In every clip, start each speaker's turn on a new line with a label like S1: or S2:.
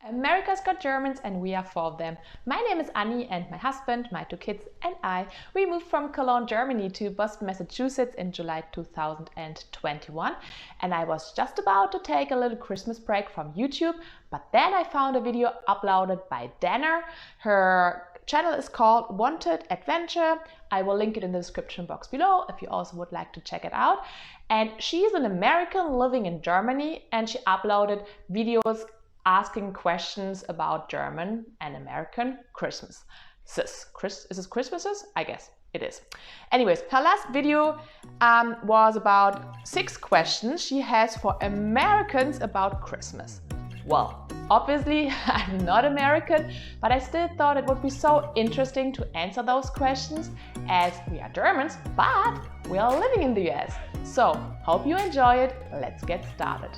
S1: America's got Germans and we are for them. My name is Annie and my husband, my 2 kids and I, we moved from Cologne, Germany to Boston, Massachusetts in July 2021, and I was just about to take a little Christmas break from YouTube, but then I found a video uploaded by Dana. Her channel is called Wanted Adventure. I will link it in the description box below if you also would like to check it out. And she's an American living in Germany, and she uploaded videos asking questions about German and American Christmas. Is this Christmases? I guess it is. Anyways, her last video was about 6 questions she has for Americans about Christmas. Well, obviously I'm not American, but I still thought it would be so interesting to answer those questions, as we are Germans, but we are living in the US. So, hope you enjoy it. Let's get started.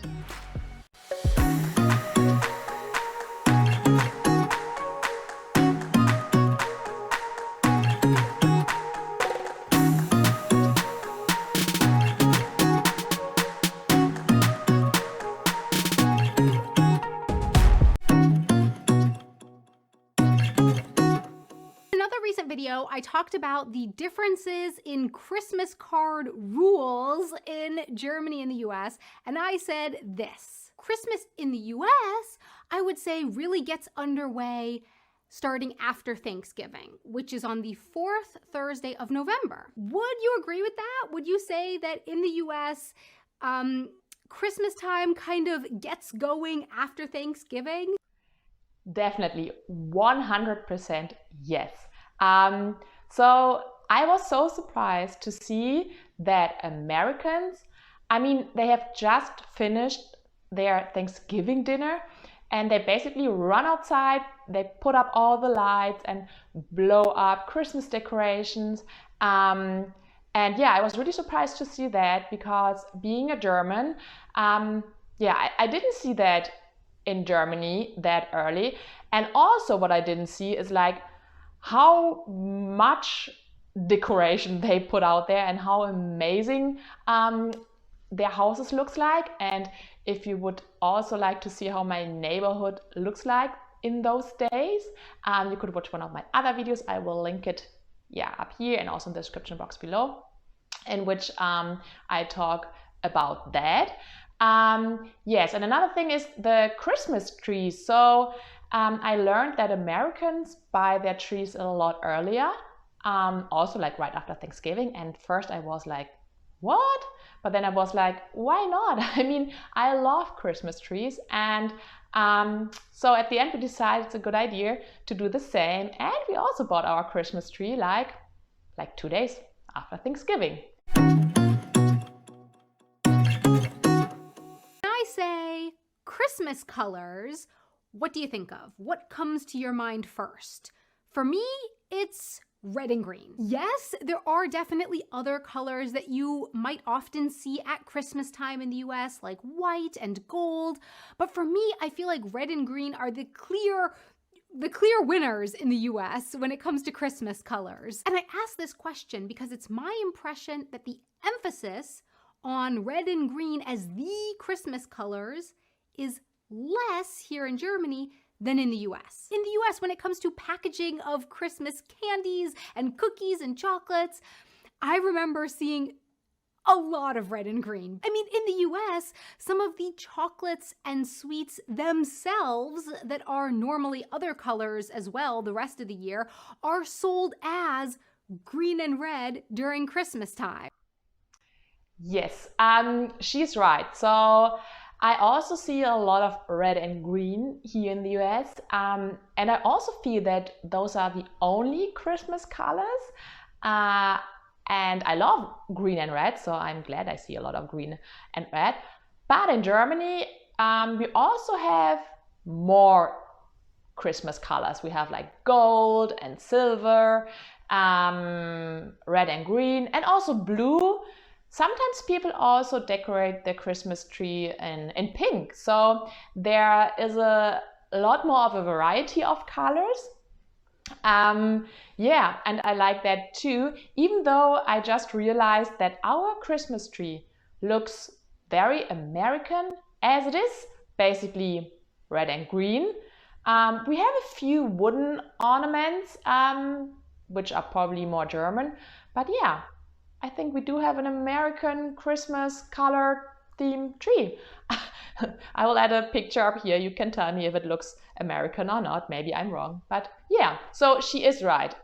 S2: Video, I talked about the differences in Christmas card rules in Germany and the US, and I said this: Christmas in the US, I would say, really gets underway starting after Thanksgiving, which is on the 4th Thursday of November. Would you agree with that? Would you say that in the US, Christmas time kind of gets going after Thanksgiving?
S1: Definitely, 100% yes. So I was so surprised to see that Americans, they have just finished their Thanksgiving dinner and they basically run outside, they put up all the lights and blow up Christmas decorations. And yeah, I was really surprised to see that, because being a German, I didn't see that in Germany that early. And also what I didn't see is like how much decoration they put out there and how amazing their houses looks like. And if you would also like to see how my neighborhood looks like in those days, you could watch one of my other videos. I will link it up here and also in the description box below, in which I talk about that. Yes, and another thing is the Christmas trees. So I learned that Americans buy their trees a lot earlier, also like right after Thanksgiving. And first I was like, what? But then I was like, why not? I love Christmas trees. And so at the end we decided it's a good idea to do the same. And we also bought our Christmas tree like 2 days after Thanksgiving.
S2: I say Christmas colors, what do you think of? What comes to your mind first? For me, it's red and green. Yes, there are definitely other colors that you might often see at Christmas time in the US, like white and gold. But for me, I feel like red and green are the clear winners in the US when it comes to Christmas colors. And I ask this question because it's my impression that the emphasis on red and green as the Christmas colors is less here in Germany than in the US. In the US, when it comes to packaging of Christmas candies and cookies and chocolates, I remember seeing a lot of red and green. In the US, some of the chocolates and sweets themselves that are normally other colors as well the rest of the year are sold as green and red during Christmas time.
S1: Yes, she's right. So I also see a lot of red and green here in the US, and I also feel that those are the only Christmas colors, and I love green and red, so I'm glad I see a lot of green and red. But in Germany, we also have more Christmas colors. We have like gold and silver, red and green, and also blue. Sometimes people also decorate their Christmas tree in pink. So there is a lot more of a variety of colors. And I like that too, even though I just realized that our Christmas tree looks very American as it is, basically red and green. We have a few wooden ornaments, which are probably more German. But yeah, I think we do have an American Christmas color theme tree. I will add a picture up here. You can tell me if it looks American or not. Maybe I'm wrong. But yeah, so she is right.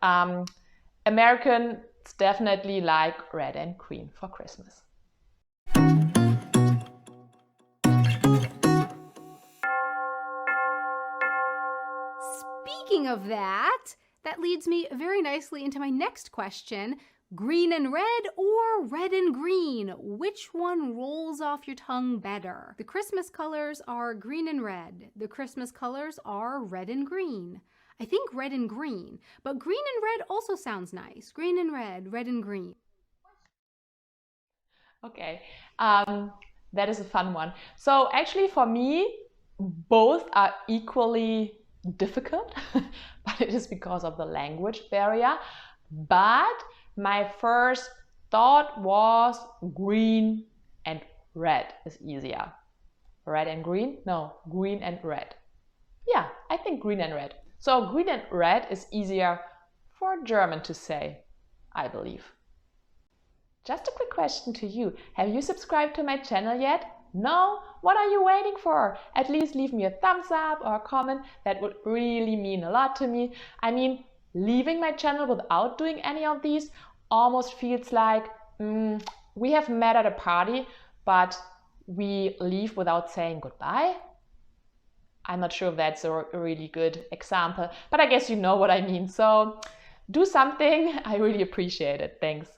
S1: Americans definitely like red and green for Christmas.
S2: Speaking of that leads me very nicely into my next question. Green and red or red and green? Which one rolls off your tongue better? The Christmas colors are green and red. The Christmas colors are red and green. I think red and green, but green and red also sounds nice. Green and red and green.
S1: Okay, that is a fun one. So actually for me, both are equally difficult, but it is because of the language barrier. But my first thought was green and red is easier. Red and green? No, green and red. Yeah, I think green and red. So green and red is easier for German to say, I believe. Just a quick question to you. Have you subscribed to my channel yet? No? What are you waiting for? At least leave me a thumbs up or a comment. That would really mean a lot to me. I mean, leaving my channel without doing any of these almost feels like we have met at a party, but we leave without saying goodbye. I'm not sure if that's a really good example, but I guess you know what I mean. So do something. I really appreciate it. Thanks.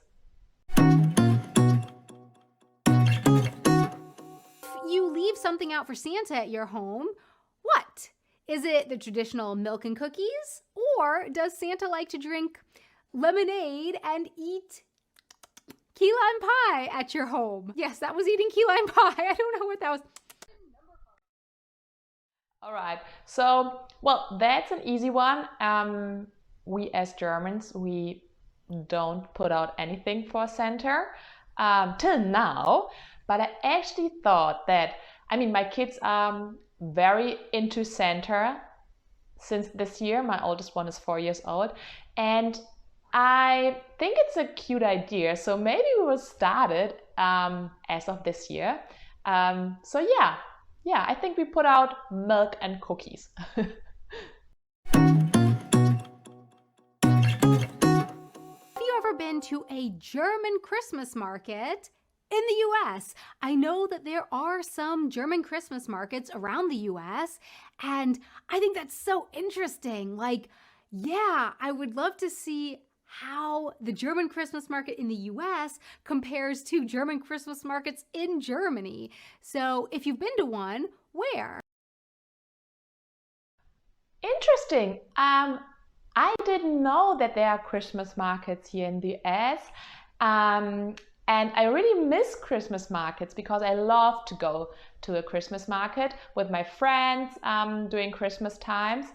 S2: You leave something out for Santa at your home, what? Is it the traditional milk and cookies? Or does Santa like to drink lemonade and eat key lime pie at your home? Yes, that was eating key lime pie. I don't know what that was.
S1: All right, so, well, that's an easy one. We as Germans, we don't put out anything for Santa till now. But I actually thought that, I mean, my kids are very into Santa since this year. My oldest one is 4 years old. And I think it's a cute idea. So maybe we will start it as of this year. So yeah, I think we put out milk and cookies.
S2: Have you ever been to a German Christmas market in the US? I know that there are some German Christmas markets around the US, and I think that's so interesting. Like, yeah, I would love to see how the German Christmas market in the US compares to German Christmas markets in Germany. So if you've been to one, where?
S1: Interesting. I didn't know that there are Christmas markets here in the US. And I really miss Christmas markets because I love to go to a Christmas market with my friends during Christmas times.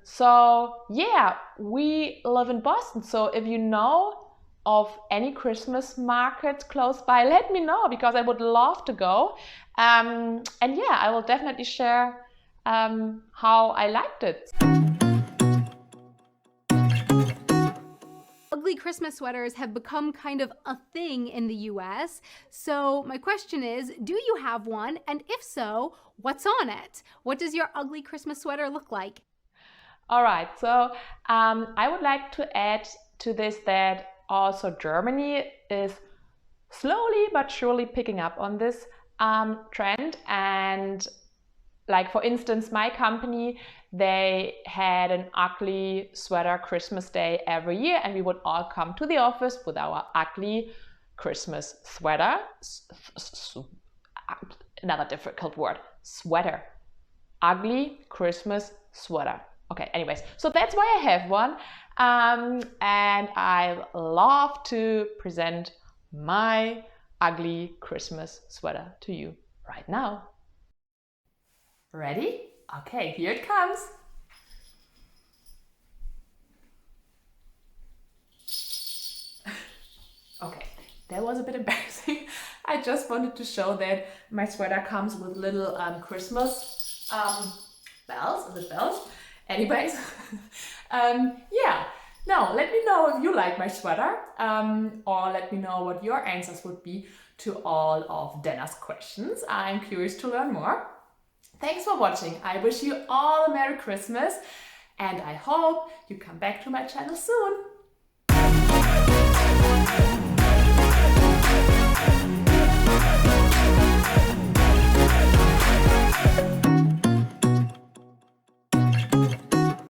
S1: So yeah, we live in Boston. So if you know of any Christmas markets close by, let me know because I would love to go. And yeah, I will definitely share how I liked it.
S2: Ugly Christmas sweaters have become kind of a thing in the US. So my question is, do you have one? And if so, what's on it? What does your ugly Christmas sweater look like?
S1: All right, so I would like to add to this that also Germany is slowly but surely picking up on this trend. And like, for instance, my company, they had an ugly sweater Christmas day every year, and we would all come to the office with our ugly Christmas sweater. Another difficult word, sweater. Ugly Christmas sweater. Okay, anyways, so that's why I have one. And I love to present my ugly Christmas sweater to you right now. Ready? Okay, here it comes. Okay, that was a bit embarrassing. I just wanted to show that my sweater comes with little Christmas bells. Is it bells? Anyways, yeah. Now, let me know if you like my sweater, or let me know what your answers would be to all of Dana's questions. I'm curious to learn more. Thanks for watching. I wish you all a Merry Christmas, and I hope you come back to my channel soon.